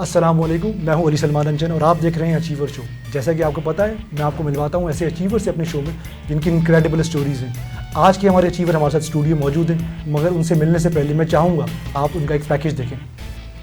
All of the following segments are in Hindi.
अस्सलामुअलैकुम, मैं हूं अली सलमान अंजन और आप देख रहे हैं अचीवर शो। जैसा कि आपको पता है, मैं आपको मिलवाता हूं ऐसे अचीवर से अपने शो में जिनकी इनक्रेडिबल स्टोरीज़ हैं। आज के हमारे अचीवर हमारे साथ स्टूडियो मौजूद हैं, मगर उनसे मिलने से पहले मैं चाहूँगा आप उनका एक पैकेज देखें।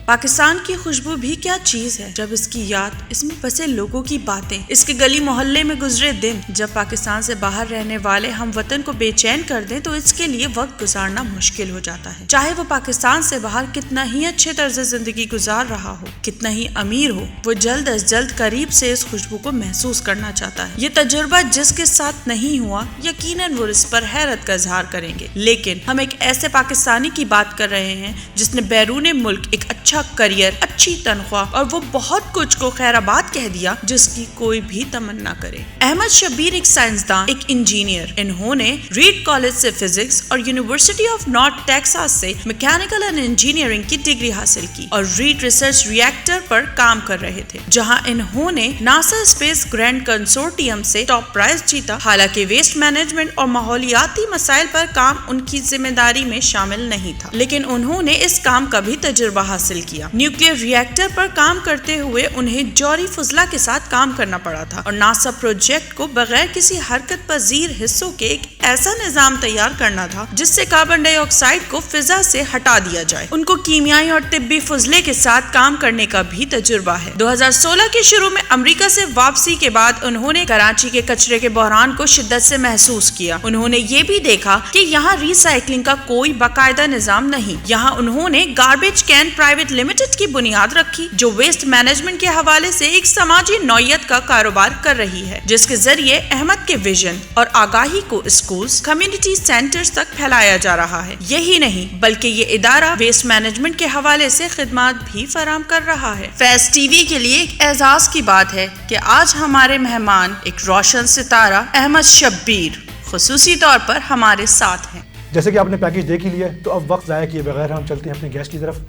पाकिस्तान की खुशबू भी क्या चीज है, जब इसकी याद, इसमें बसे लोगों की बातें, इसके गली मोहल्ले में गुजरे दिन। जब पाकिस्तान से बाहर रहने वाले हम वतन को बेचैन कर दें तो इसके लिए वक्त गुजारना मुश्किल हो जाता है। चाहे वो पाकिस्तान से बाहर कितना ही अच्छे तर्ज जिंदगी गुजार रहा हो, कितना ही अमीर हो, वो जल्द अज जल्द करीब से इस खुशबू को महसूस करना चाहता है। ये तजुर्बा जिसके साथ नहीं हुआ, यकीनन वो इस पर हैरत का इजहार करेंगे। लेकिन हम एक ऐसे पाकिस्तानी की बात कर रहे हैं जिसने बैरून मुल्क एक अच्छा करियर, अच्छी तनख्वाह और वो बहुत कुछ को खैराबाद कह दिया जिसकी कोई भी तमन्ना करे। अहमद शब्बीर एक साइंसदान, एक इंजीनियर। इन्होंने रीड कॉलेज से फिजिक्स और यूनिवर्सिटी ऑफ नॉर्थ टेक्सास से मैकेनिकल एंड इंजीनियरिंग की डिग्री हासिल की और रीड रिसर्च रिएक्टर पर काम कर रहे थे, जहां इन्होंने नासा स्पेस ग्रैंड कंसोर्टियम से टॉप प्राइज जीता। हालांकि वेस्ट मैनेजमेंट और माहौलियाती मसाइल पर काम उनकी जिम्मेदारी में शामिल नहीं था, लेकिन उन्होंने इस काम का भी तजुर्बा हासिल किया। न्यूक्लियर रिएक्टर पर काम करते हुए उन्हें जौहरी फुजला के साथ काम करना पड़ा था और नासा प्रोजेक्ट को बगैर किसी हरकत पजीर हिस्सों के एक ऐसा निजाम तैयार करना था जिससे कार्बन डाइऑक्साइड को फिजा से हटा दिया जाए। उनको कीमियाई और तिब्बी फुजले के साथ काम करने का भी तजुर्बा है। 2016 के शुरू में अमेरिका से वापसी के बाद उन्होंने कराची के कचरे के बहरान को शिद्दत से महसूस किया। उन्होंने ये भी देखा कि यहाँ रिसाइकलिंग का कोई बाकायदा निजाम नहीं। यहाँ उन्होंने गार्बेज कैन प्राइवेट लिमिटेड की बुनियाद रखी, जो वेस्ट मैनेजमेंट के हवाले से एक समाजी नौयत का कारोबार कर रही है, जिसके जरिए अहमद के विजन और आगाही को स्कूल्स, कम्युनिटी सेंटर्स तक फैलाया जा रहा है। यही नहीं बल्कि ये इदारा वेस्ट मैनेजमेंट के हवाले से खिदमत भी फराहम कर रहा है। फैज टीवी के लिए एक एजाज की बात है कि आज हमारे मेहमान एक रोशन सितारा अहमद शब्बीर खुसूसी तौर पर हमारे साथ हैं। जैसे कि आपने पैकेज देख ही लिया है, तो अब वक्त ज़ाया किए बगैर हम चलते हैं अपने गेस्ट की तरफ।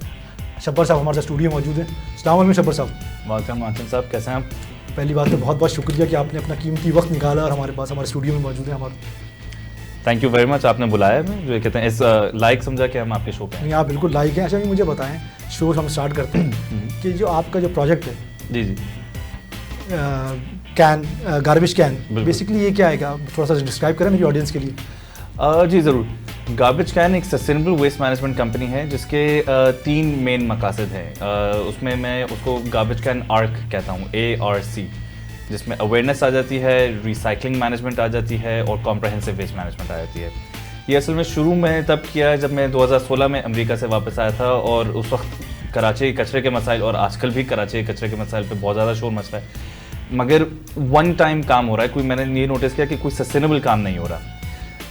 शब्बर साहब हमारे साथ स्टूडियो मौजूद हैं। अस्सलाम वालेकुम शब्बर साहब। वालेकुम आसिम साहब, कैसे हैं आप? पहली बात तो बहुत बहुत शुक्रिया कि आपने अपना कीमती वक्त निकाला और हमारे पास हमारे स्टूडियो में मौजूद है। हमारे थैंक यू वेरी मच, आपने बुलाया है। जो कहते हैं इस लाइक समझा कि हम आपके शो पे हैं। आप बिल्कुल लाइक हैं। अच्छा, मुझे बताएं, शो हम स्टार्ट करते हैं कि जो आपका जो प्रोजेक्ट है जी जी गार्बेज कैन, बेसिकली ये क्या है? थोड़ा सा डिस्क्राइब करें मेरी ऑडियंस के लिए। जी ज़रूर। गार्बेज कैन एक सस्टेनेबल वेस्ट मैनेजमेंट कंपनी है जिसके 3 मेन मकासद हैं। उसमें मैं उसको गार्बेज कैन आर्क कहता हूँ, ARC, जिसमें अवेयरनेस आ जाती है, रिसाइकलिंग मैनेजमेंट आ जाती है और कॉम्प्रहेंसिव वेस्ट मैनेजमेंट आ जाती है। ये असल में शुरू में तब किया जब मैं 2016 में अमेरिका से वापस आया था और उस वक्त कराची कचरे के मसाइल और आजकल भी कराची कचरे के मसाइल पे बहुत ज़्यादा शोर मच रहा है, मगर वन टाइम काम हो रहा है। मैंने ये नोटिस किया कि कोई सस्टेनेबल काम नहीं हो रहा।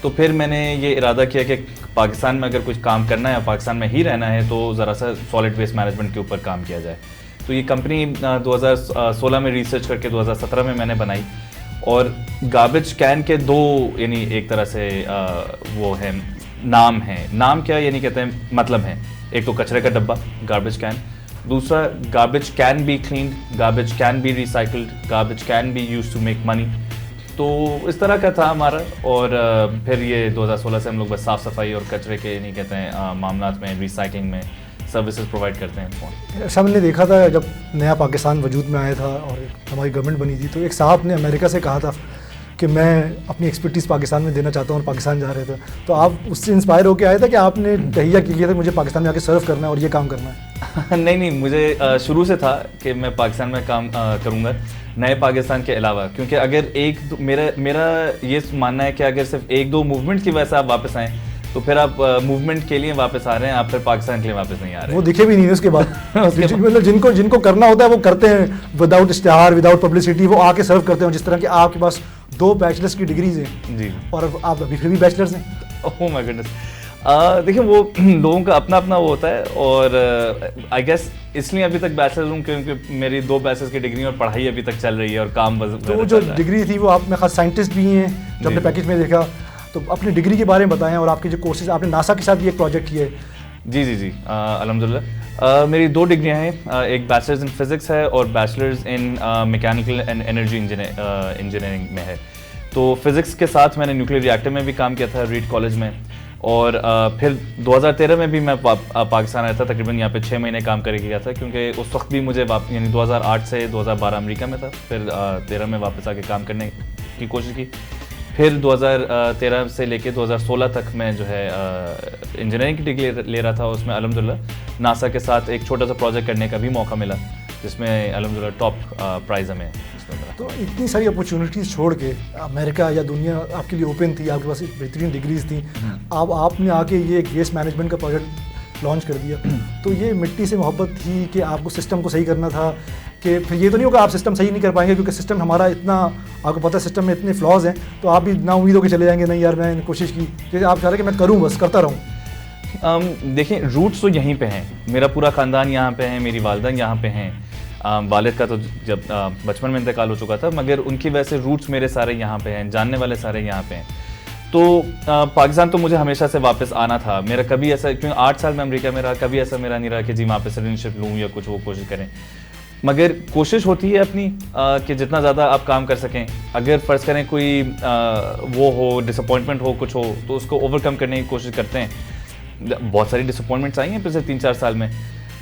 तो फिर मैंने ये इरादा किया कि पाकिस्तान में अगर कुछ काम करना है या पाकिस्तान में ही रहना है तो ज़रा सा सॉलिड वेस्ट मैनेजमेंट के ऊपर काम किया जाए। तो ये कंपनी 2016 में रिसर्च करके 2017 में मैंने बनाई और गार्बेज कैन के 2 यानी एक तरह से वो है नाम है। नाम क्या यानी कहते हैं मतलब है, एक तो कचरे का डब्बा गार्बेज कैन, दूसरा garbage can be cleaned, garbage can be recycled, garbage can be used to make money. तो इस तरह का था हमारा। और फिर ये 2016 से हम लोग बस साफ़ सफाई और कचरे के नहीं कहते हैं मामलात में, रिसाइकलिंग में सर्विसेज प्रोवाइड करते हैं। सब ने देखा था जब नया पाकिस्तान वजूद में आया था और हमारी गवर्नमेंट बनी थी, तो एक साहब ने अमेरिका से कहा था कि मैं अपनी एक्सपर्टीज़ पाकिस्तान में देना चाहता हूँ और पाकिस्तान जा रहे थे। तो आप उससे इंस्पायर होकर आए थे कि आपने तहिया किया था मुझे पाकिस्तान में आके सर्व करना है और ये काम करना है? नहीं, मुझे शुरू से था कि मैं पाकिस्तान में काम करूँगा नए पाकिस्तान के अलावा, क्योंकि अगर मेरा ये मानना है कि अगर सिर्फ 1-2 मूवमेंट की वजह से आप वापस आएँ तो फिर आप मूवमेंट के लिए वापस आ रहे हैं, आप फिर पाकिस्तान के लिए वापस नहीं आ रहे। वो दिखे भी नहीं उसके बाद मतलब जिनको करना होता है वो करते हैं विदाउट इश्तिहार, विदाउट पब्लिसिटी, वो आके सर्व करते हैं। जिस तरह कि आपके पास 2 बैचलर्स की डिग्रीज हैं जी और आप अभी फिर भी बैचलर्स हैं। Oh my goodness. देखिए वो लोगों का अपना अपना वो होता है और आई गेस इसलिए अभी तक बैचलर हूँ क्योंकि मेरी 2 बैचलर्स की डिग्री और पढ़ाई अभी तक चल रही है और काम तो जो डिग्री थी वो आप में खास साइंटिस्ट भी हैं जो अपने पैकेज में देखा। तो अपनी डिग्री के बारे में बताएं और आपके जो कोर्सेज, आपने नासा के साथ भी एक प्रोजेक्ट किया है। जी अल्हम्दुलिल्लाह। मेरी 2 डिग्रियाँ हैं, एक बैचलर्स इन फिज़िक्स है और bachelors in mechanical and energy engineering में है। तो फिज़िक्स के साथ मैंने न्यूक्लियर रिएक्टर में भी काम किया था रीड कॉलेज में। और फिर 2013 में भी मैं पाकिस्तान आया था, तकरीबन यहाँ पे 6 महीने काम करके गया था, क्योंकि उस वक्त भी मुझे यानी 2008 से 2012 अमेरिका में था, फिर 13 में वापस आके काम करने की कोशिश की। फिर 2013 से लेके 2016 तक मैं जो है इंजीनियरिंग की डिग्री ले रहा था। उसमें अल्हम्दुलिल्लाह नासा के साथ एक छोटा सा प्रोजेक्ट करने का भी मौका मिला, जिसमें अल्हम्दुलिल्लाह टॉप प्राइज़ हमें इसमें मिला। तो इतनी सारी अपॉर्चुनिटीज़ छोड़ के अमेरिका या दुनिया आपके लिए ओपन थी, आपके पास बेहतरीन डिग्रीज थी, अब आपने आके ये एक वेस्ट मैनेजमेंट का प्रोजेक्ट लॉन्च कर दिया। तो ये मिट्टी से मोहब्बत थी कि आपको सिस्टम को सही करना था, कि फिर ये तो नहीं होगा आप सिस्टम सही नहीं कर पाएंगे, क्योंकि सिस्टम हमारा इतना, आपको पता है सिस्टम में इतने फ्लॉज हैं, तो आप भी ना उम्मीद होकर चले जाएंगे, नहीं यार मैंने कोशिश की, कि आप चाह रहे कि मैं करूँ, बस करता रहूँ। देखिए रूट्स तो यहीं पे हैं, मेरा पूरा ख़ानदान यहाँ पे है, मेरी वालदा यहाँ पे हैं। वालिद का तो जब बचपन में इंतकाल हो चुका था, मगर उनकी वजह से रूट्स मेरे सारे यहाँ पे हैं, जानने वाले सारे यहाँ पे हैं। तो पाकिस्तान तो मुझे हमेशा से वापस आना था। मेरा कभी ऐसा, क्योंकि 8 साल में अमेरिका में रहा, कभी ऐसा मेरा नहीं रहा कि जी वहाँ पे सिटीजनशिप लूँ या कुछ वो कोशिश करें, मगर कोशिश होती है अपनी कि जितना ज़्यादा आप काम कर सकें। अगर फ़र्ज़ करें कोई वो हो, डिसअपॉइंटमेंट हो, कुछ हो, तो उसको ओवरकम करने की कोशिश करते हैं। बहुत सारी डिसअपॉइंटमेंट्स आई हैं पिछले 3-4 साल में,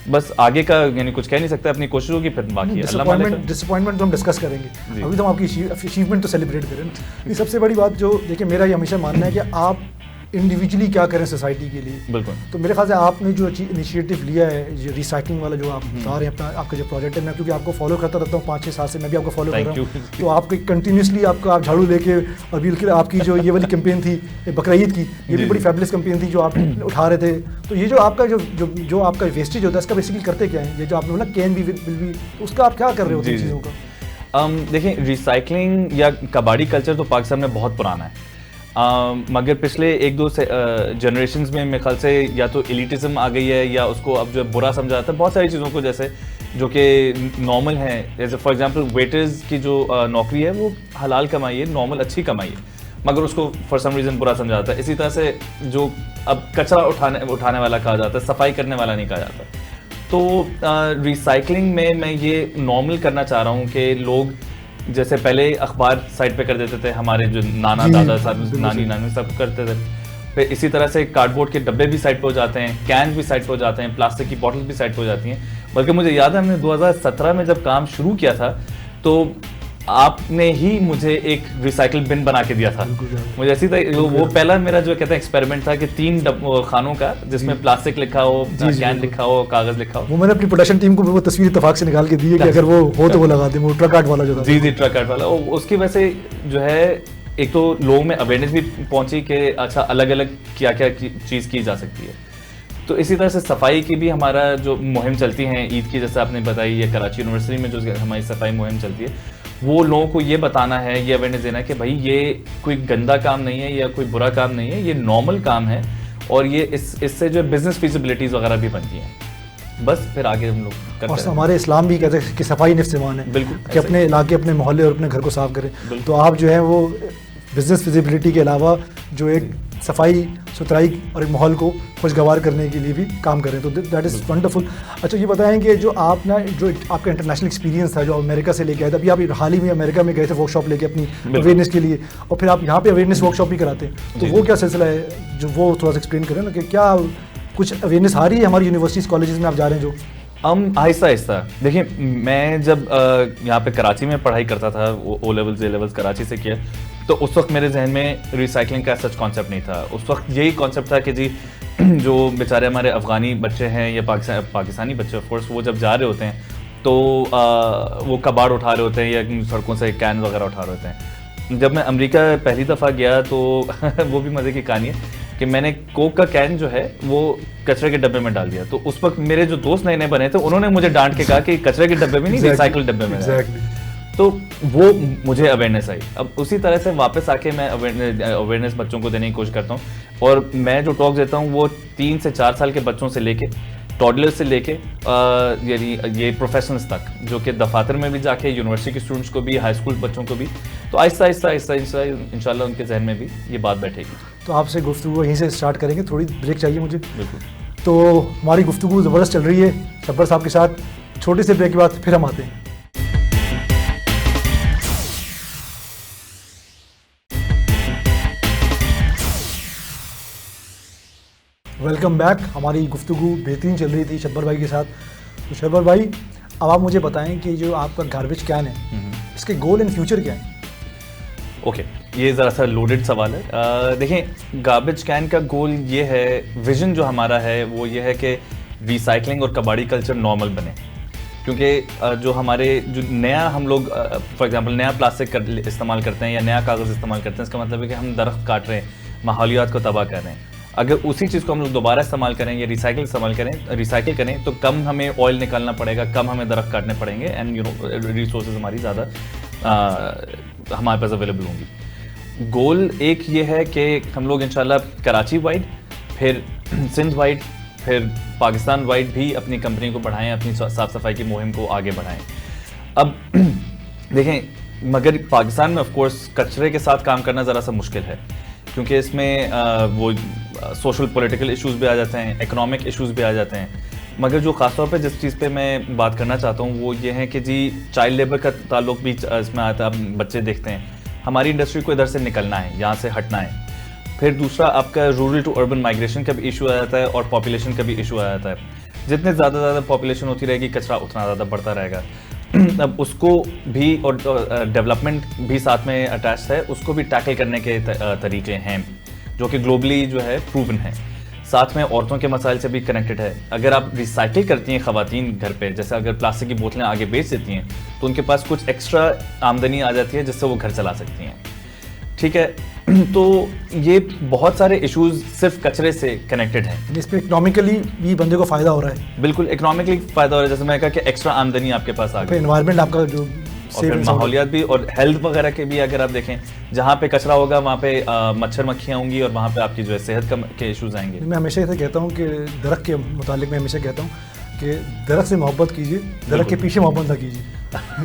बस आगे का यानी कुछ कह नहीं सकता, अपनी कोशिश होगी, फिर बाकी डिसअपॉइंटमेंट तो हम डिस्कस करेंगे, अभी तो हम आपकी अचीवमेंट तो सेलिब्रेट करें। ये सबसे बड़ी बात जो देखिए, मेरा ये हमेशा मानना है कि आप इंडिविजुअली क्या करें सोसाइटी के लिए। बिल्कुल। तो मेरे ख्याल से आपने जो इनिशिएटिव लिया है, ये रिसाइकलिंग वाला जो आप बता रहे हैं अपना, आपका जो प्रोजेक्ट है, मैं क्योंकि आपको फॉलो करता रहता हूँ 5-6 साल से, मैं भी आपको फॉलो कर रहा हूँ, तो आपको कंटिन्यूसली आपका आप झाड़ू लेके, और बिल्कुल आपकी जो ये वाली कैंपेन थी बकरा ईद की, ये भी बड़ी फैबुलस कैंपेन थी जो आप उठा रहे थे। तो ये जो आपका जो आपका वेस्टेज होता है, इसका बेसिकली करते क्या है, ये जो आपने बोला कैन बी विल बी, तो उसका आप क्या कर रहे हो इन चीज़ों का? देखिए रिसाइकलिंग या कबाड़ी कल्चर तो पाकिस्तान में बहुत पुराना है, मगर पिछले 1-2 जनरेशन्स में मेरे ख्याल से या तो एलिटिज्म आ गई है, या उसको अब जो बुरा समझा जाता है बहुत सारी चीज़ों को, जैसे जो कि नॉर्मल हैं, जैसे फॉर एग्जांपल वेटर्स की जो नौकरी है वो हलाल कमाई है, नॉर्मल अच्छी कमाई है, मगर उसको फॉर सम रीज़न बुरा समझा जाता है। इसी तरह से जो अब कचरा उठाने वाला कहा जाता है, सफाई करने वाला नहीं कहा जाता। तो रिसाइकलिंग में मैं ये नॉर्मल करना चाह रहा हूँ कि लोग जैसे पहले अखबार साइड पे कर देते थे, हमारे जो नाना दादा सब नानी सब करते थे, फिर इसी तरह से कार्डबोर्ड के डब्बे भी साइड पे हो जाते हैं, कैन भी साइड पे हो जाते हैं, प्लास्टिक की बॉटल भी साइड पे हो जाती हैं। बल्कि मुझे याद है हमने 2017 में जब काम शुरू किया था, तो आपने ही मुझे एक रिसाइकिल बिन बना के दिया था। मुझे ऐसी वो पहला मेरा जो कहते हैं एक्सपेरिमेंट था कि 3 खानों का, जिसमें प्लास्टिक लिखा हो, कैन लिखा हो, कागज लिखा हो। वो मैंने अपनी प्रोडक्शन टीम को वो तस्वीर इत्तेफाक से निकाल के दी है कि अगर वो हो तो वो लगा दें, वो ट्रक आर्ट वाला जो था। जी ट्रक आर्ट वाला। उसकी वजह से जो है एक तो लोगों में अवेयरनेस भी पहुंची कि अच्छा अलग अलग क्या क्या चीज़ की जा सकती है। तो इसी तरह से सफाई की भी हमारा जो मुहिम चलती है ईद की, जैसे आपने बताई, या कराची यूनिवर्सिटी में जो हमारी सफाई मुहिम चलती है, वो लोगों को ये बताना है, ये अवेयरनेस देना है कि भाई ये कोई गंदा काम नहीं है या कोई बुरा काम नहीं है, ये नॉर्मल काम है, और ये इससे जो बिजनेस फिजिबिलिटीज़ वगैरह भी बनती हैं। बस फिर आगे हम लोग करते हैं। और हमारे इस्लाम भी कहते हैं कि सफाई निफ्स ईमान है, बिल्कुल, कि अपने इलाके, अपने मोहल्ले और अपने घर को साफ करें। तो आप जो है वो बिजनेस फिजिबिलिटी के अलावा जो एक सफाई सुथराई और एक माहौल को खुशगवार करने के लिए भी काम करें, तो दैट इज़ वंडरफुल। अच्छा ये बताएं कि जो आप ना, जो आपका इंटरनेशनल एक्सपीरियंस था, जो अमेरिका से लेके आए थे, अभी आप हाल ही में अमेरिका में गए थे वर्कशॉप लेके अपनी अवेयरनेस के लिए, और फिर आप यहाँ पे अवेयरनेस वर्कशॉप भी कराते हैं, तो वो क्या सिलसिला है, जो वो थोड़ा सा एक्सप्लेन करें ना, कि क्या कुछ अवेयरनेस आ रही है हमारी यूनिवर्सिटीज़ कॉलेजेस में आप जा रहे हैं जो? आहिस्ता आहिस्ता। देखिए मैं जब यहाँ पे कराची में पढ़ाई करता था, O levels A levels Karachi से किया, तो उस वक्त मेरे जहन में रिसाइकलिंग का सच कॉन्सेप्ट नहीं था। उस वक्त यही कॉन्सेप्ट था कि जी जो बेचारे हमारे अफ़गानी बच्चे हैं या पाकिस्तानी बच्चे ऑफ कोर्स, वो जब जा रहे होते हैं तो वो कबाड़ उठा रहे होते हैं या सड़कों से कैन वगैरह उठा रहे होते हैं। जब मैं अमेरिका पहली दफ़ा गया तो वो भी मज़े की कहानी है कि मैंने कोक का कैन जो है वो कचरे के डब्बे में डाल दिया। तो उस वक्त मेरे जो दोस्त नए नए बने थे, उन्होंने मुझे डांट के कहा कि कचरे के डब्बे में नहीं, रिसाइकल डब्बे में। तो वो मुझे अवेयरनेस आई। अब उसी तरह से वापस आके मैं अवेयरनेस बच्चों को देने की कोशिश करता हूँ, और मैं जो टॉक देता हूँ वो 3 से 4 साल के बच्चों से लेके टॉडलर से लेके यानी ये प्रोफेशनल्स तक, जो कि दफातर में भी जाके यूनिवर्सिटी के स्टूडेंट्स को भी, हाई स्कूल बच्चों को भी, तो आहिस्ता आहिस्ता इंशाल्लाह उनके जहन में भी ये बात बैठेगी। तो आपसे गुफ्तगू यहीं से स्टार्ट करेंगे, थोड़ी ब्रेक चाहिए मुझे। बिल्कुल। तो हमारी गुफ्तगू ज़बरदस्त चल रही है शब्बर साहब के साथ, छोटे से ब्रेक के बाद फिर हम आते हैं। Welcome back. हमारी गुफ्तगू बेहतरीन चल रही थी शब्बर भाई के साथ। तो शब्बर भाई, अब आप मुझे बताएं कि जो आपका गार्बेज कैन है, इसके गोल इन फ्यूचर क्या है? ओके, ये ज़रा सा लोडेड सवाल है। देखें, गार्बेज कैन का गोल ये है, विजन जो हमारा है वो ये है कि रिसाइकलिंग और कबाड़ी कल्चर नॉर्मल बने। क्योंकि जो हमारे जो नया हम लोग फॉर एग्जांपल नया प्लास्टिक इस्तेमाल करते हैं या नया कागज़ इस्तेमाल करते हैं, इसका मतलब है कि हम दरख्त काट रहे हैं, माहौलियात को तबाह कर रहे हैं। अगर उसी चीज़ को हम लोग दोबारा इस्तेमाल करें या रिसाइकिल करें तो कम हमें ऑयल निकालना पड़ेगा, कम हमें दरख्त काटने पड़ेंगे एंड यू नो रिसोर्सेज हमारी ज़्यादा हमारे पास अवेलेबल होंगी। गोल एक ये है कि हम लोग इंशाल्लाह कराची वाइड, फिर सिंध वाइड, फिर पाकिस्तान वाइड भी अपनी कंपनी को बढ़ाएं, अपनी साफ़ सफाई की मुहिम को आगे बढ़ाएं। अब देखें, मगर पाकिस्तान में ऑफ कोर्स कचरे के साथ काम करना ज़रा सा मुश्किल है, क्योंकि इसमें वो सोशल पॉलिटिकल इश्यूज़ भी आ जाते हैं, इकोनॉमिक इश्यूज़ भी आ जाते हैं। मगर जो ख़ास तौर पे जिस चीज़ पे मैं बात करना चाहता हूँ वो ये है कि जी चाइल्ड लेबर का ताल्लुक भी इसमें आता है। आप बच्चे देखते हैं, हमारी इंडस्ट्री को इधर से निकलना है, यहाँ से हटना है। फिर दूसरा आपका रूरल टू अर्बन माइग्रेशन का भी इशू आ जाता है और पॉपुलेशन का भी इशू आ जाता है। जितने ज़्यादा पॉपुलेशन होती रहेगी, कचरा उतना ज़्यादा बढ़ता रहेगा। अब उसको भी और डेवलपमेंट भी साथ में अटैच है, उसको भी टैकल करने के तरीके हैं जो कि ग्लोबली जो है प्रूवन है। साथ में औरतों के मसाइल से भी कनेक्टेड है। अगर आप रिसाइकिल करती हैं ख़वातीन घर पे, जैसे अगर प्लास्टिक की बोतलें आगे बेच देती हैं तो उनके पास कुछ एक्स्ट्रा आमदनी आ जाती है जिससे वो घर चला सकती हैं। ठीक है, तो ये बहुत सारे इश्यूज सिर्फ कचरे से कनेक्टेड हैं। इस पर इकोनॉमिकली भी बंदे को फ़ायदा हो रहा है। बिल्कुल इकोनॉमिकली फ़ायदा हो रहा है, जैसे मैं कहा कि एक्स्ट्रा आमदनी आपके पास आ गई, एनवायरनमेंट आपका जो और माहौलियात भी और हेल्थ वगैरह के भी। अगर आप देखें, जहाँ पे कचरा होगा वहाँ पे मच्छर मक्खियाँ होंगी और वहाँ पे आपकी जो है सेहत के इश्यूज आएंगे। मैं हमेशा ऐसे कहता हूँ कि दरख्त के मुतालिक मैं हमेशा कहता हूँ कि दरख्त से मोहब्बत कीजिए, दरख्त के पीछे मोहब्बत ना कीजिए।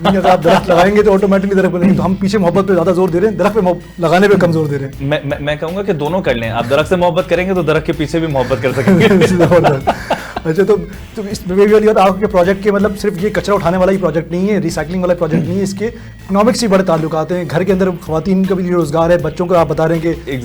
अगर आप दरख्त लगाएंगे तो ऑटोमेटिकली दरख्त बनेंगे। तो हम पीछे मोहब्बत पे ज़्यादा जोर दे रहे हैं, दरख्त पे लगाने पे कम जोर दे रहे हैं। मैं कहूँगा कि दोनों कर लें। आप दरख्त से मोहब्बत करेंगे तो दरख्त के पीछे भी मोहब्बत कर सकेंगे। अच्छा, तो इस वाली बात, आपके प्रोजेक्ट के मतलब सिर्फ ये कचरा उठाने वाला ही प्रोजेक्ट नहीं है, रिसाइकलिंग वाला प्रोजेक्ट नहीं है, इसके इकोनॉमिक्स से बड़े ताल्लुकात हैं। घर के अंदर ख़वातीन का भी रोज़गार है, बच्चों को आप बता रहे हैं कि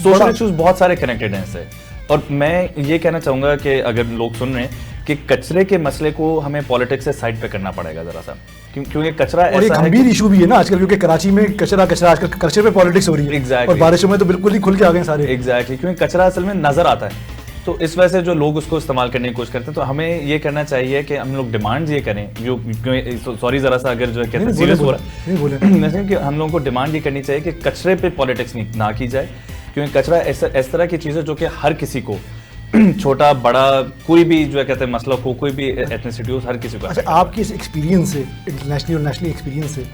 सोशल इश्यूज बहुत सारे कनेक्टेड हैं इससे। और मैं ये कहना चाहूँगा कि अगर लोग सुन रहे हैं कि कचरे के मसले को हमें पॉलिटिक्स से साइड पे करना पड़ेगा ज़रा सा, क्योंकि कचरा और एक गंभीर इशू भी है ना आजकल, क्योंकि कराची में कचरा आजकल कचरे पे पॉलिटिक्स हो रही है। Exactly. और बारिशों में तो बिल्कुल ही खुल के आ गए सारे। एग्जैक्टली, क्योंकि कचरा असल में नज़र आता है, तो इस वजह से जो लोग उसको इस्तेमाल करने की कोशिश करते हैं। तो हमें ये करना चाहिए कि हम लोग डिमांड ये करें, जो सॉरी ज़रा सा अगर जो कहते हैं सीरियस हो रहा है, जैसे कि हम लोगों को डिमांड ये करनी चाहिए कि कचरे पे पॉलिटिक्स ना की जाए, क्योंकि कचरा इस तरह की चीज़ है जो कि हर किसी को, छोटा बड़ा, कोई भी जो है कहते हैं मसला हो, कोई भी एथनिसिटी हो, हर किसी को। अच्छा, आपके इस एक्सपीरियंस से, इंटरनेशनली और नेशनली एक्सपीरियंस से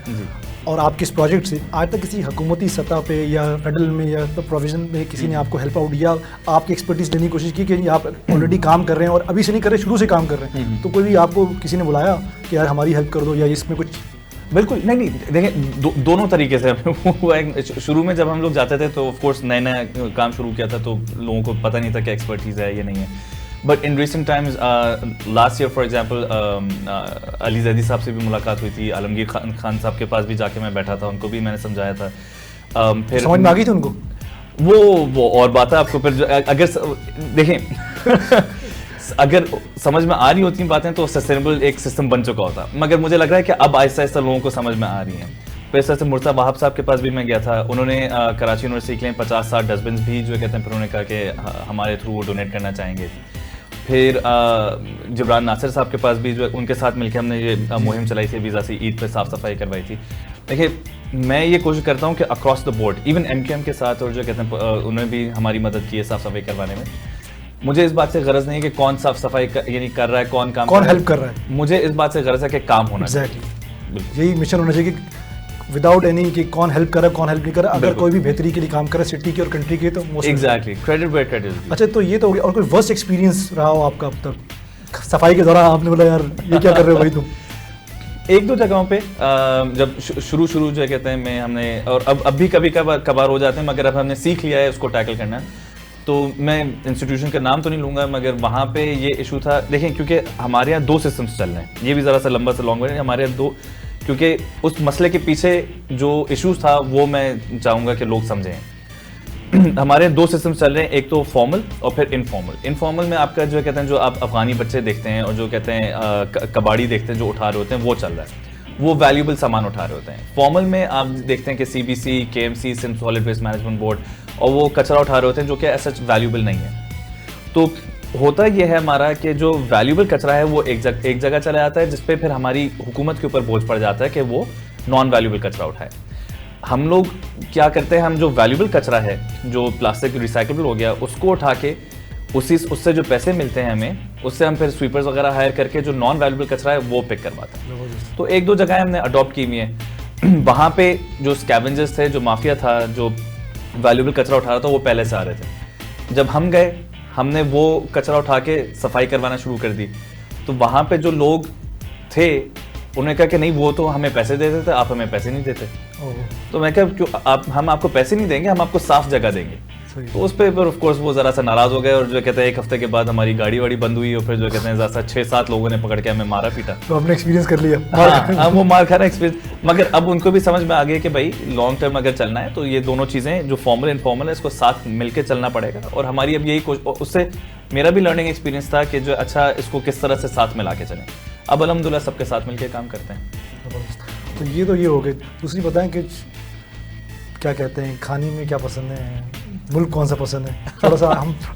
और आपके इस प्रोजेक्ट से आज तक किसी हुकूमती सतह पे या फेडरल में या प्रोविजन में किसी ने आपको हेल्प आउट या आपकी एक्सपर्टीज देने की कोशिश की कि आप ऑलरेडी काम कर रहे हैं और अभी से नहीं कर रहे, शुरू से काम कर रहे हैं, तो कोई भी आपको किसी ने बुलाया कि यार हमारी हेल्प कर दो या इसमें कुछ? बिल्कुल नहीं, देखें दोनों तरीके से हुआ है। शुरू में जब हम लोग जाते थे तो ऑफ कोर्स नया काम शुरू किया था तो लोगों को पता नहीं था कि एक्सपर्टीज़ है या नहीं है। But in recent times, last year for example, Ali Zaidi साहब से भी मुलाकात हुई थी, आलमगीर खान साहब के पास भी जाके मैं बैठा था, उनको भी मैंने समझाया था। फिर समझ में आ गई थी उनको? वो और बात है। आपको फिर अगर देखें अगर समझ में आ रही होती बातें तो सस्टेनेबल एक सिस्टम बन चुका होता, मगर मुझे लग रहा है कि अब आहिस्ता आहिस्ता लोगों को समझ में आ रही हैं। फिर ऐसे मुर्तज़ा वहाब साहब के पास भी मैं गया था, उन्होंने कराची यूनिवर्सिटी के लिए 50-60 डस्टबिन भी जो कहते हैं, फिर उन्होंने कहा कि हमारे थ्रू वो डोनेट करना चाहेंगे। फिर जबरान नासिर साहब के पास भी जो उनके साथ मिलकर हमने ये मुहिम चलाई थी, वीज़ा से ईद पे साफ़ सफाई करवाई थी। देखिए, मैं ये कोशिश करता हूँ कि across the board, even MQM के साथ और जो कहते हैं उन्होंने भी हमारी मदद की है साफ़ सफाई करवाने में। मुझे इस बात से गरज नहीं है कि कौन साफ सफाई यानी कर रहा है, कौन हेल्प कर रहा है। मुझे इस बात से गरज है कि काम होना चाहिए। यही मिशन होना चाहिए कि विदाउट एनी कि कौन हेल्प कर रहा है कौन हेल्प नहीं कर रहा, अगर कोई भी बेहतरी के लिए काम कर रहा है सिटी की और कंट्री के, तो एग्जैक्टली क्रेडिट वेयर क्रेडिट। अच्छा, तो ये तो हो गया। और कोई वर्स्ट एक्सपीरियंस रहा हो आपका अब तक सफाई के दौरान, आपने बोला यार ये क्या कर रहे हो भाई तुम? एक दो जगहों पे जब शुरू जो कहते हैं हमने, और अब भी कभी कभार हो जाते हैं, मगर अब हमने सीख लिया है उसको टैकल करना। तो मैं इंस्टीट्यूशन का नाम तो नहीं लूँगा, मगर वहाँ पे ये इशू था। देखें, क्योंकि हमारे यहाँ 2 सिस्टम्स चल रहे हैं, ये भी ज़रा सा लंबा से लॉन्ग है हमारे यहाँ 2, क्योंकि उस मसले के पीछे जो इशूज़ था वो मैं चाहूँगा कि लोग समझें। हमारे 2 सिस्टम चल रहे हैं, एक तो फॉर्मल और फिर इनफॉर्मल। इनफॉर्मल में आपका जो कहते हैं, जो आप अफगानी बच्चे देखते हैं और जो कहते हैं कबाड़ी देखते हैं जो उठा रहे होते हैं, वो चल रहा है, वो वैल्यूबल सामान उठा रहे होते हैं। फॉर्मल में आप देखते हैं कि CBC, KMC, SIMS solid waste management board, और वो कचरा उठा रहे होते हैं जो कि ऐसा वैल्यूबल नहीं है। तो होता ये है हमारा कि जो वैल्यूबल कचरा है वो एक जगह चला जाता है, जिसपे फिर हमारी हुकूमत के ऊपर बोझ पड़ जाता है कि वो नॉन वैल्यूबल कचरा उठाए। हम लोग क्या करते हैं, हम जो वैल्यूबल कचरा है, जो प्लास्टिक रिसाइक्लेबल हो गया, उसको उठा के उससे जो पैसे मिलते हैं हमें, उससे हम फिर स्वीपर्स वगैरह हायर करके जो नॉन वैल्यूबल कचरा है वो पिक करवाते हैं। तो 1-2 जगह हमने अडॉप्ट की हुई है। वहाँ पे जो स्कैवेंजर्स थे, जो माफिया था, जो वैल्यूबल कचरा उठा रहा था, वो पहले से आ रहे थे। जब हम गए, हमने वो कचरा उठा के सफाई करवाना शुरू कर दी, तो वहाँ पे जो लोग थे उन्होंने कहा कि नहीं, वो तो हमें पैसे देते थे, आप हमें पैसे नहीं देते। तो मैं कहा क्यों, हम आपको पैसे नहीं देंगे, हम आपको साफ जगह देंगे। तो उस पर ऑफ कोर्स वो ज़रा सा नाराज़ हो गए, और जो कहते हैं 1 हफ्ते के बाद हमारी गाड़ी वाड़ी बंद हुई, और फिर जो कहते हैं ज़रा सा 6-7 लोगों ने पकड़ के हमें मारा पीटा। तो आपने एक्सपीरियंस कर लिया। हाँ, वो मार खाना एक्सपीरियंस। मगर अब उनको भी समझ में आ गया कि भाई लॉन्ग टर्म अगर चलना है तो ये दोनों चीज़ें जो फॉर्मल इनफॉर्मल है, इसको साथ मिलकर चलना पड़ेगा। और हमारी अब यही उससे मेरा भी लर्निंग एक्सपीरियंस था कि जो अच्छा इसको किस तरह से साथ मिला के चलें। अब अल्हम्दुलिल्लाह सबके साथ मिलकर काम करते हैं। तो ये हो गई। दूसरी बताएं कि क्या कहते हैं, खाने में क्या पसंद है, मुल्क कौन सा पसंद है? थोड़ा सा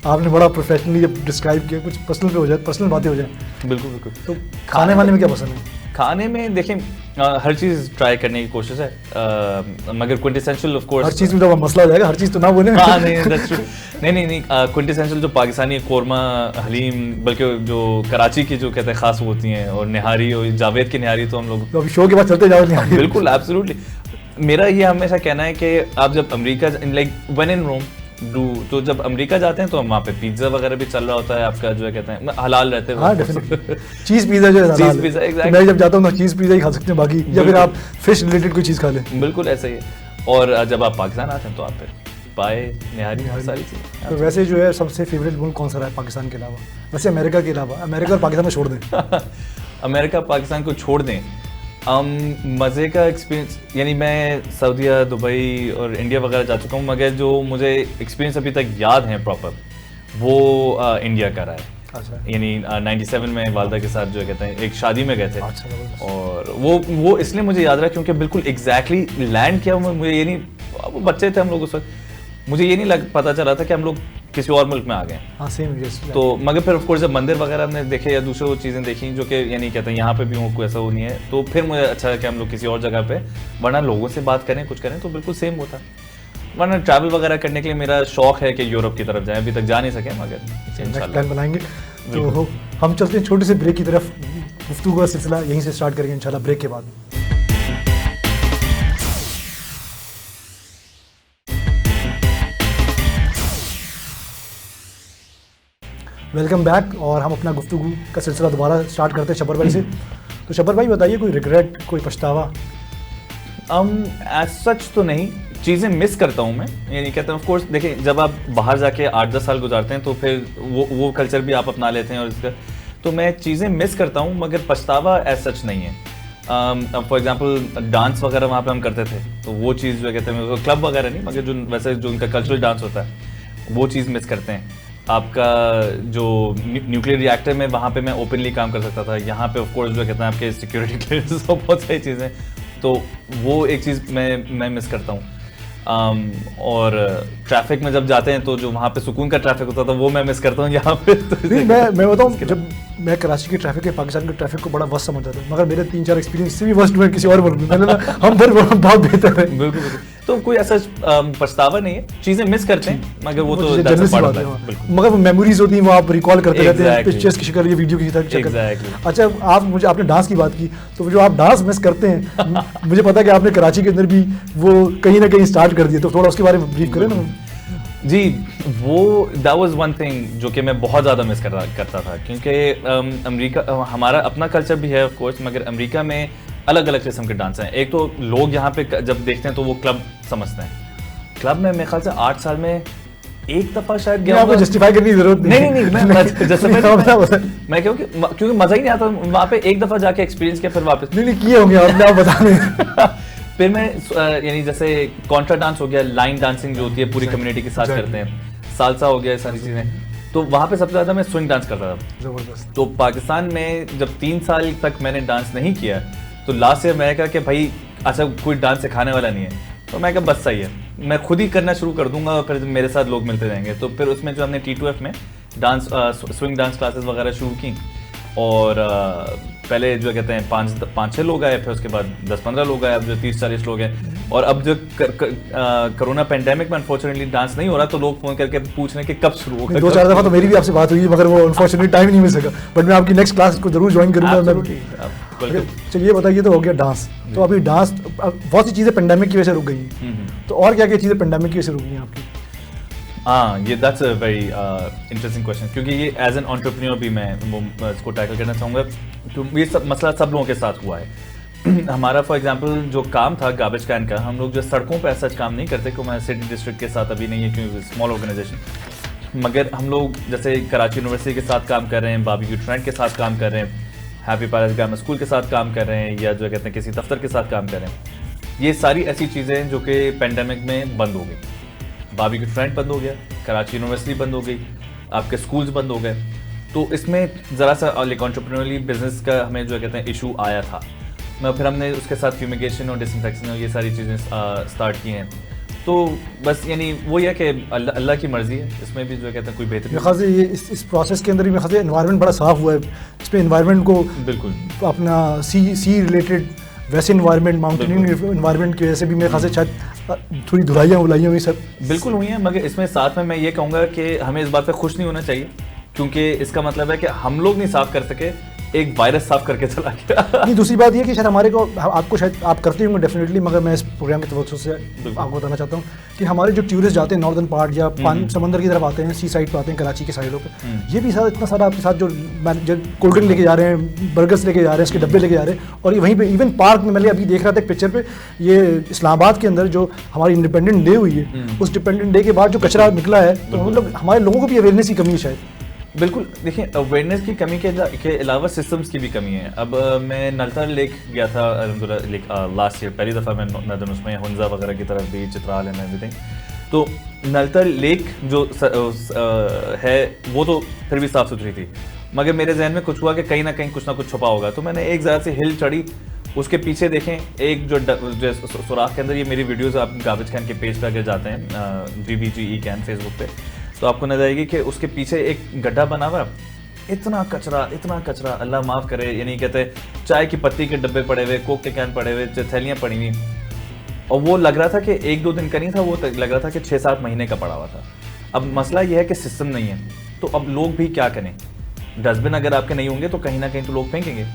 आपने बड़ा प्रोफेशनली डिस्क्राइब किया, कुछ पर्सनल पे हो जाए, पर्सनल बातें हो जाए। बिल्कुल बिल्कुल। तो खाने वाने में क्या पसंद है? खाने में देखें हर चीज़ ट्राई करने की कोशिश है, मगर क्विंटेसेंशियल ऑफ कोर्स हर चीज़ में तो मसला हो जाएगा, हर चीज़ तो ना बोले। हाँ नहीं क्विंटेसेंशियल जो पाकिस्तानी कोरमा, हलीम, बल्कि जो कराची की जो कहते हैं खास होती हैं, और निहारी, और जावेद की निहारी तो हम लोग तो अभी शो के बाद चलते जाओ निहारी। बिल्कुल एब्सोल्युटली। मेरा ये हमेशा कहना है कि आप जब अमेरिका, लाइक व्हेन इन रोम तो जब अमेरिका जाते हैं तो वहाँ पे पिज्जा वगैरह भी चल रहा होता है, आपका जो है कहते हैं हलाल रहते हैं। हाँ डेफिनेटली, चीज़ पिज़्ज़ा जो है, चीज़ पिज़्ज़ा एग्जैक्टली। मैं जब जाता हूँ ना चीज़ पिज़्ज़ा ही खा सकते हैं, बाकी या फिर आप फिश रिलेटेड कोई चीज़ खा लें। बिल्कुल ऐसा ही है। और जब आप पाकिस्तान आते हैं तो आप फिर पाए, निहारी, सारी चीज़ें। तो वैसे जो है सबसे फेवरेट मुल्क कौन सा रहा है पाकिस्तान के अलावा? वैसे अमेरिका के अलावा, अमेरिका और पाकिस्तान को छोड़ दें। अमेरिका पाकिस्तान को छोड़ दें, मज़े का एक्सपीरियंस, यानी मैं सऊदीया, दुबई और इंडिया वगैरह जा चुका हूँ, मगर जो मुझे एक्सपीरियंस अभी तक याद है प्रॉपर, वो इंडिया का रहा है। अच्छा। यानी 97 में वालदा के साथ जो कहते हैं एक शादी में गए थे। अच्छा। और वो इसलिए मुझे याद रहा क्योंकि बिल्कुल एग्जैक्टली लैंड किया मुझे ये नहीं, वो बच्चे थे हम लोग उस वक्त, मुझे ये नहीं पता चला था कि हम लोग किसी और मुल्क में आ गए। हाँ सेम। तो मगर फिर ऑफ कोर्स जब मंदिर वगैरह हमने देखे या दूसरे वो चीज़ें देखी जो कि यानी कहते हैं यहाँ पे भी कोई ऐसा वो नहीं है, तो फिर मुझे अच्छा है कि हम लोग किसी और जगह पे, वरना लोगों से बात करें, कुछ करें तो बिल्कुल सेम होता। वरना ट्रैवल वगैरह करने के लिए मेरा शौक है कि यूरोप की तरफ जाएं, अभी तक जा नहीं सके, मगर इंशाल्लाह प्लान बनाएंगे। तो हम चलते हैं छोटे से ब्रेक की तरफ, गुफ्तगू का सिलसिला यहीं से स्टार्ट करेंगे इंशाल्लाह ब्रेक के बाद। Welcome back. और हम अपना गुफ्तगू का सिलसिला दोबारा स्टार्ट करते हैं शब्बर भाई से। तो शब्बर भाई बताइए, कोई रिग्रेट, कोई पछतावा? एज सच तो नहीं, चीज़ें मिस करता हूँ मैं, यानी कहते हैं ऑफ कोर्स। देखिए जब आप बाहर जाके 8-10 साल गुजारते हैं तो फिर वो कल्चर भी आप अपना लेते हैं, और इसका तो मैं चीज़ें मिस करता हूँ, मगर पछतावा एज सच नहीं है। फॉर एग्जांपल डांस वगैरह वहाँ पे हम करते थे, तो वो चीज़ जो कहते हैं क्लब वगैरह नहीं, मगर जो वैसे जो उनका कल्चरल डांस होता है वो चीज़ मिस करते हैं। आपका जो न्यूक्लियर रिएक्टर में वहाँ पे मैं ओपनली काम कर सकता था, यहाँ पे ऑफ कोर्स जो कहते हैं आपके सिक्योरिटी क्लियरेंस और बहुत सारी चीज़ें, तो वो एक चीज़ मैं मिस करता हूँ। और ट्रैफिक में जब जाते हैं तो जो वहाँ पे सुकून का ट्रैफिक होता था वो मैं मिस करता हूँ यहाँ पे। तो नहीं, मैं बताऊँ, जब मैं कराची के ट्रैफिक के पाकिस्तान के ट्रैफिक को बड़ा वर्स्ट समझता था, मगर मेरे 3-4 एक्सपीरियंस से भी वर्स्ट हुए किसी और मुल्क में, मैंने ना हम पर बहुत बेहतर है। बिल्कुल। तो कोई ऐसा पछतावा नहीं है, चीज़ें मिस करते हैं, मगर वो तो जनरल सी बात है, मगर वो मेमोरीज होती हैं, वो आप रिकॉल करते रहते हैं पिक्चर्स की शक्ल, ये वीडियो की शक्ल। अच्छा, आपने डांस की बात की, तो जो आप डांस मिस करते हैं, मुझे पता है कि आपने कराची के अंदर भी वो कहीं ना कहीं स्टार्ट कर दिया, तो थोड़ा उसके बारे में ब्रीफ करें ना। जी, वो दैट वाज वन थिंग जो कि मैं बहुत ज़्यादा मिस करता था, क्योंकि अमेरिका हमारा अपना कल्चर भी है ऑफ कोर्स, मगर अमेरिका में अलग अलग किस्म के डांस हैं। एक तो लोग यहाँ पे जब देखते हैं तो वो क्लब समझते हैं। क्लब में मेरे ख्याल से 8 साल में एक दफ़ा शायद गया, आपको जस्टिफाई करने की जरूरत नहीं। मैं क्योंकि मज़ा ही नहीं आता वहाँ पे, एक दफ़ा जाके एक्सपीरियंस किया फिर वापस नहीं किए होंगे आप बता रहे। फिर मैं यानी जैसे कॉन्ट्रा डांस हो गया, लाइन डांसिंग जो होती है पूरी कम्युनिटी के साथ करते हैं, सालसा हो गया, ये सारी चीज़ें, तो वहाँ पे सबसे ज़्यादा मैं स्विंग डांस करता था। जबरदस्त। तो पाकिस्तान में जब 3 साल तक मैंने डांस नहीं किया, तो लास्ट ईयर मैंने कहा कि भाई अच्छा कोई डांस सिखाने वाला नहीं है, तो मैं कहा बस सही है, मैं खुद ही करना शुरू कर दूंगा और फिर मेरे साथ लोग मिलते रहेंगे। तो फिर उसमें जो हमने T2F में डांस स्विंग डांस क्लासेस वगैरह शुरू की, और पहले जो कहते हैं 5-6 लोग आए, फिर उसके बाद 10-15 लोग आए, अब जो 30-40 लोग हैं। और अब जो कोरोना पेंडेमिक में अनफॉर्चुनेटली डांस नहीं हो रहा, तो लोग फोन करके पूछ रहे हैं कि कब शुरू होगा। 2-4 दफ़ा तो मेरी भी आपसे बात हुई, मगर वो अनफॉर्चुनेटली टाइम नहीं मिल सका, बट मैं आपकी नेक्स्ट क्लास को जरूर ज्वाइन करूंगा। चलिए ये बताइए, तो हो गया डांस, तो अभी डांस बहुत सी चीज़ें पेंडेमिक की वजह से रुक गई हैं, तो और क्या क्या चीज़ें पेंडेमिक की वजह से रुक गई हैं आपकी? हाँ, ये that's a very interesting question, क्योंकि ये एज एन एंटरप्रेन्योर भी मैं इसको टैकल करना चाहूँगा, क्योंकि ये सब मसला सब लोगों के साथ हुआ है। हमारा फॉर एग्जांपल जो काम था गार्बेज कैन का, हम लोग जो सड़कों पे ऐसा काम नहीं करते, क्योंकि मैं सिटी डिस्ट्रिक्ट के साथ अभी नहीं है क्योंकि स्मॉल ऑर्गेनाइजेशन, मगर हम लोग जैसे कराची यूनिवर्सिटी के साथ काम कर रहे हैं, बारबेक्यू ट्रेंड के साथ काम कर रहे हैं, हैप्पी पैलेस ग्रामर स्कूल के साथ काम कर रहे हैं, या जो कहते हैं किसी दफ्तर के साथ काम कर रहे हैं। ये सारी ऐसी चीज़ें जो कि पेंडेमिक में बंद हो गई। बारबेक्यू ट्रेंड बंद हो गया, कराची यूनिवर्सिटी बंद हो गई, आपके स्कूल्स बंद हो गए, तो इसमें ज़रा सा एंटरप्रेन्योरली बिजनेस का हमें जो कहते हैं इशू आया था। फिर हमने उसके साथ फ्यूमिगेशन और डिसइंफेक्शन और ये सारी चीज़ें स्टार्ट की हैं। तो बस यानी वो ये है कि अल्लाह की मर्ज़ी है, इसमें भी जो कहते हैं कोई बेहतरी। मेरे ख्याल से ये इस प्रोसेस के अंदर भी मेरे ख्याल से एनवायरनमेंट बड़ा साफ़ हुआ है, इसमें एनवायरनमेंट को बिल्कुल अपना सी रिलेटेड वैसे इन्वायरमेंट, माउंटेनिंग इन्वायरमेंट की वजह से भी मेरे ख्याल से शायद थोड़ी धुलाइयाँ हुई सब बिल्कुल हुई हैं, मगर इसमें साथ में मैं ये कहूँगा कि हमें इस बात पे खुश नहीं होना चाहिए, क्योंकि इसका मतलब है कि हम लोग नहीं साफ कर सके, एक वायरस साफ करके चला गया। नहीं, दूसरी बात ये कि शायद हमारे को, आपको शायद आप करते होंगे डेफिनेटली, मगर मैं इस प्रोग्राम के तवज्जो से आपको बताना चाहता हूँ कि हमारे जो टूरिस्ट जाते हैं नॉर्दर्न पार्ट या समंदर की तरफ आते हैं, सी साइड पे आते हैं, कराची के साइडों पे, ये भी सारा इतना सारा आपके साथ जो कोल्ड ड्रिंक लेके जा रहे हैं, बर्गर्स लेके जा रहे हैं, इसके डब्बे लेके जा रहे हैं, और ये वहीं पे इवन पार्क में मैंने अभी देख रहा था एक पिक्चर पे, ये इस्लामाबाद के अंदर जो हमारी इंडिपेंडेंट डे हुई है, उस इंडिपेंडेंट डे के बाद जो कचरा निकला है, तो मतलब हमारे लोगों को भी अवेयरनेस की कमी है शायद। बिल्कुल, देखिए अवेयरनेस की कमी के अलावा सिस्टम्स की भी कमी है। अब मैं नलतर लेक गया था अलहमदुलिल्लाह लास्ट ईयर, पहली दफ़ा मैं नदन उसमें हुंजा वगैरह की तरफ भी, चित्राल एंड एवरीथिंग। तो नलतर लेक जो है वो तो फिर भी साफ़ सुथरी थी, मगर मेरे जहन में कुछ हुआ कि कहीं ना कहीं कुछ ना कुछ छुपा होगा, तो मैंने एक ज़रा सी हिल चढ़ी, उसके पीछे देखें एक जो सुराख के अंदर, ये मेरी वीडियोज़ आप गार्बेज कैन के पेज पर अगर जाते हैं GBGE कैन फेसबुक पे, तो आपको नजर आएगी कि उसके पीछे एक गड्ढा बना हुआ, इतना कचरा अल्लाह माफ़ करे, यानी कहते चाय की पत्ती के डब्बे पड़े हुए, कोक के कैन पड़े हुए, थैलियाँ पड़ी हुई, और वो लग रहा था कि 1-2 दिन का नहीं था, वो लग रहा था कि 6-7 महीने का पड़ा हुआ था। अब मसला ये है कि सिस्टम नहीं है, तो अब लोग भी क्या करें, डस्टबिन अगर आपके नहीं होंगे तो कहीं ना कहीं तो लोग फेंकेंगे।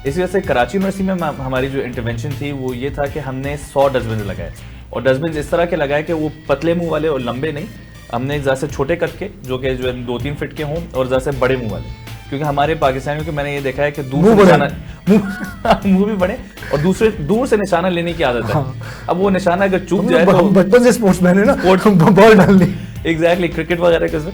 इस वजह से कराची यूनिवर्सिटी में हमारी जो इंटरवेंशन थी वो ये था कि हमने 100 डस्टबिन लगाए, और डस्टबिन इस तरह के लगाए कि वो पतले मुँह वाले और लंबे नहीं, हमने ज़्यादा से छोटे कद के जो कि 2-3 फीट के हों, और ज़्यादा से बड़े मुंह वाले, क्योंकि हमारे पाकिस्तानियों के मैंने ये देखा है कि मुंह भी बड़े और दूर से निशाना लेने की आदत है। हाँ। अब वो निशाना अगर चूक जाए तो बचपन से स्पोर्ट्समैन है ना, बॉल डालनी, एग्जैक्टली क्रिकेट वगैरह के,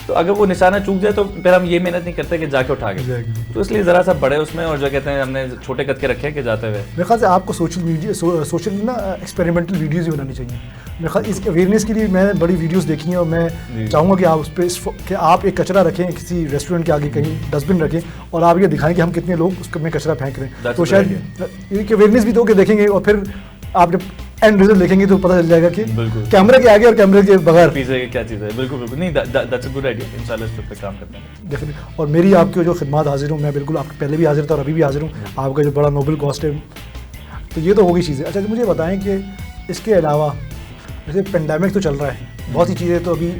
तो अगर वो निशाना चूक जाए तो फिर हम ये मेहनत नहीं करते कि जाके उठा के, तो इसलिए ज़रा सा बड़े उसमें, और जो कहते हैं हमने छोटे कद के रखे कि जाते हुए। मेरे ख्याल से आपको सोशल ना एक्सपेरिमेंटल वीडियोज़ भी बनानी चाहिए। मेरे ख्याल इस अवेयरनेस के लिए मैं बड़ी वीडियोज़ देखी हैं, और मैं चाहूँगा कि आप उस पर कि आप एक कचरा रखें किसी रेस्टोरेंट के आगे, कहीं डस्टबिन रखें, और आप ये दिखाएं कि हम कितने लोग उसमें कचरा फेंक रहे हैं, तो शायद एक अवेयरनेस भी तो के देखेंगे, और फिर आप जब एंड रिजल्ट देखेंगे तो पता चल जाएगा कि कैमरे के आगे और कैमरे के बगैर पीछे क्या चीज़ है। बिल्कुल नहीं, दैट्स अ गुड आइडिया, इंशाल्लाह इस पे काम करते हैं डेफिनेटली। और मेरी आपकी जो खिदमत हाजिर हूँ, मैं बिल्कुल आपके पहले भी हाजिर था और अभी भी हाजिर हूँ, आपका जो बड़ा नोबल कॉस्ट है, तो ये तो होगी चीज़ें। अच्छा, मुझे बताएं कि इसके अलावा जैसे पेंडेमिक तो चल रहा है, बहुत सी चीज़ें तो अभी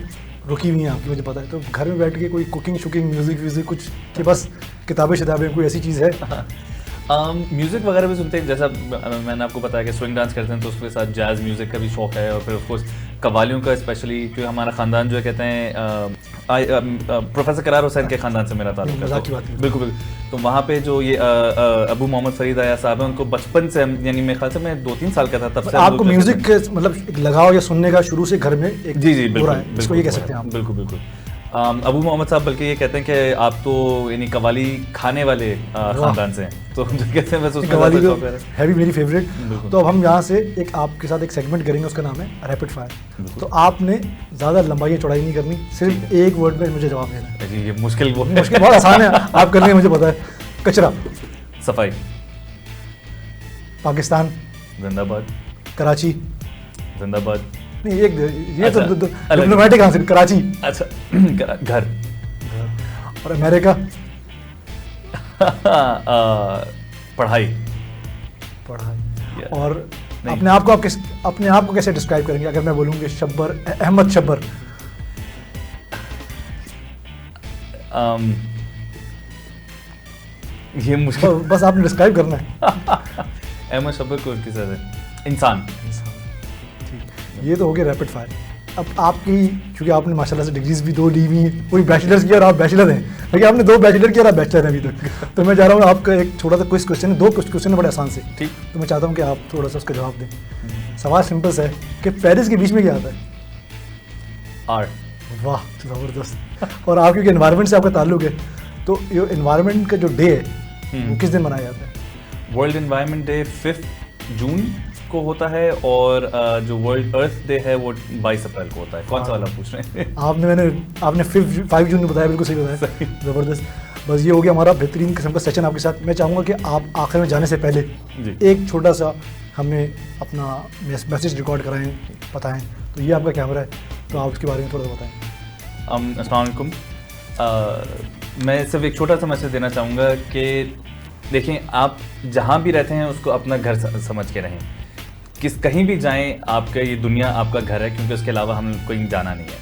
रुकी हुई हैं आपकी, मुझे पता है, तो घर में बैठ के कोई कुकिंग शुकिंग म्यूज़िक कुछ कि बस किताबें शिताबें, कोई ऐसी चीज़ है? म्यूज़िक वगैरह भी सुनते हैं, जैसा मैंने आपको बताया कि स्विंग डांस करते हैं, तो उसके साथ जैज़ म्यूज़िक का भी शौक है, और फिर ऑफकोर्स कवालियों का, स्पेशली क्योंकि हमारा ख़ानदान जो है कहते हैं प्रोफेसर करार हुसैन के ख़ानदान से मेरा ताल्लुक है, तो बिल्कुल। तो वहाँ पे जो ये अबू मोहम्मद फरीद आया साहब हैं, उनको बचपन से, यानी मेरे ख्याल से मैं 2-3 साल का था तब से आपको म्यूज़िक मतलब लगाव या सुनने का शुरू से घर में एक जी बिल्कुल, इसको ये कह सकते हैं आप? बिल्कुल। अबू मोहम्मद साहब बल्कि ये कहते हैं कि आप तो यानी कवाली खाने वाले खानदान से हैं, तो जो कहते हैं बस उसमें कवाली ज़्यादा तो शौक है। है भी मेरी फेवरेट। बिल्कुल। तो अब हम यहाँ से एक आपके साथ एक सेगमेंट करेंगे, उसका नाम है रैपिड फायर। तो आपने ज़्यादा लंबाई चौड़ाई नहीं करनी, सिर्फ एक वर्ड में मुझे जवाब देना है। जी ये मुश्किल वो है। मुश्किल बहुत आसान है, आप कर लेंगे मुझे पता है। कचरा। सफाई। पाकिस्तान। जिंदाबाद। कराची। जिंदाबाद। नहीं एक ये तो अच्छा, अलग। Diplomatic answer, Karachi. अच्छा घर। और अमेरिका। पढ़ाई। पढ़ाई। Yeah. और नहीं। अपने आप को कैसे डिस्क्राइब करेंगे अगर मैं बोलूँगी शब्बर, अहमद शब्बर? ये मुश्किल। बस आपने डिस्क्राइब करना है। अहमद शब्बर को किस तरह से? इंसान। ठीक, ये तो हो गया रैपिड फायर। अब आपकी, क्योंकि आपने माशाल्लाह से डिग्रीज भी 2 ली हुई हैं, पूरी बैचलर्स की और आप बैचलर हैं, लेकिन आपने 2 बैचलर की और आप बैचलर हैं अभी तक। तो मैं चाह रहा हूँ आपका एक छोटा सा क्विज क्वेश्चन है, 2 क्वेश्चन है बड़े आसान से। ठीक। तो मैं चाहता हूँ कि आप थोड़ा सा उसका जवाब दें। सवाल सिंपल सा है कि पेरिस के बीच में क्या आता है? आर्ट। वाह ज़बरदस्त। और आपके एनवायरनमेंट से आपका ताल्लुक है, तो ये एनवायरनमेंट का जो डे है वो किस दिन मनाया जाता है? वर्ल्ड एनवायरनमेंट डे 5 जून को होता है, और जो वर्ल्ड अर्थ डे है वो 22 अप्रैल को होता है। कौन सा वाला पूछ रहे हैं? आपने 5 जून में बताया, बिल्कुल सही बताया, ज़बरदस्त। बस ये हो गया हमारा बेहतरीन किस्म का सेशन आपके साथ। मैं चाहूँगा कि आप आखिर में जाने से पहले जी। एक छोटा सा हमें अपना मैसेज रिकॉर्ड कराएं, बताएं। तो ये आपका कैमरा है, तो आप उसके बारे में थोड़ा सा बताएं। अस्सलाम वालेकुम। मैं सिर्फ एक छोटा सा मैसेज देना चाहूँगा कि देखें, आप जहाँ भी रहते हैं उसको अपना घर समझ के रहें। कहीं भी जाएं, आपका ये दुनिया आपका घर है, क्योंकि उसके अलावा हम कहीं जाना नहीं है।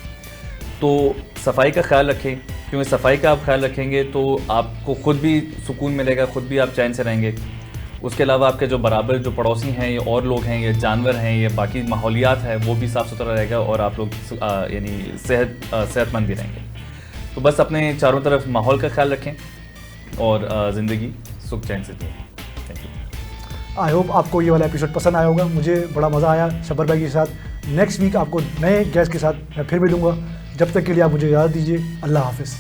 तो सफाई का ख्याल रखें, क्योंकि सफाई का आप ख्याल रखेंगे तो आपको खुद भी सुकून मिलेगा, खुद भी आप चैन से रहेंगे। उसके अलावा आपके जो बराबर जो पड़ोसी हैं, ये और लोग हैं, ये जानवर हैं, ये बाकी माहौलियात है, वो भी साफ़ सुथरा रहेगा और आप लोग यानी सेहतमंद भी रहेंगे। तो बस अपने चारों तरफ माहौल का ख्याल रखें और ज़िंदगी सुख चैन से जिए। Thank you. आई होप आपको ये वाला एपिसोड पसंद आया होगा। मुझे बड़ा मज़ा आया शब्बर भाई के साथ। नेक्स्ट वीक आपको नए गेस्ट के साथ मैं फिर मिलूँगा। जब तक के लिए आप मुझे याद दीजिए। अल्लाह हाफिज़।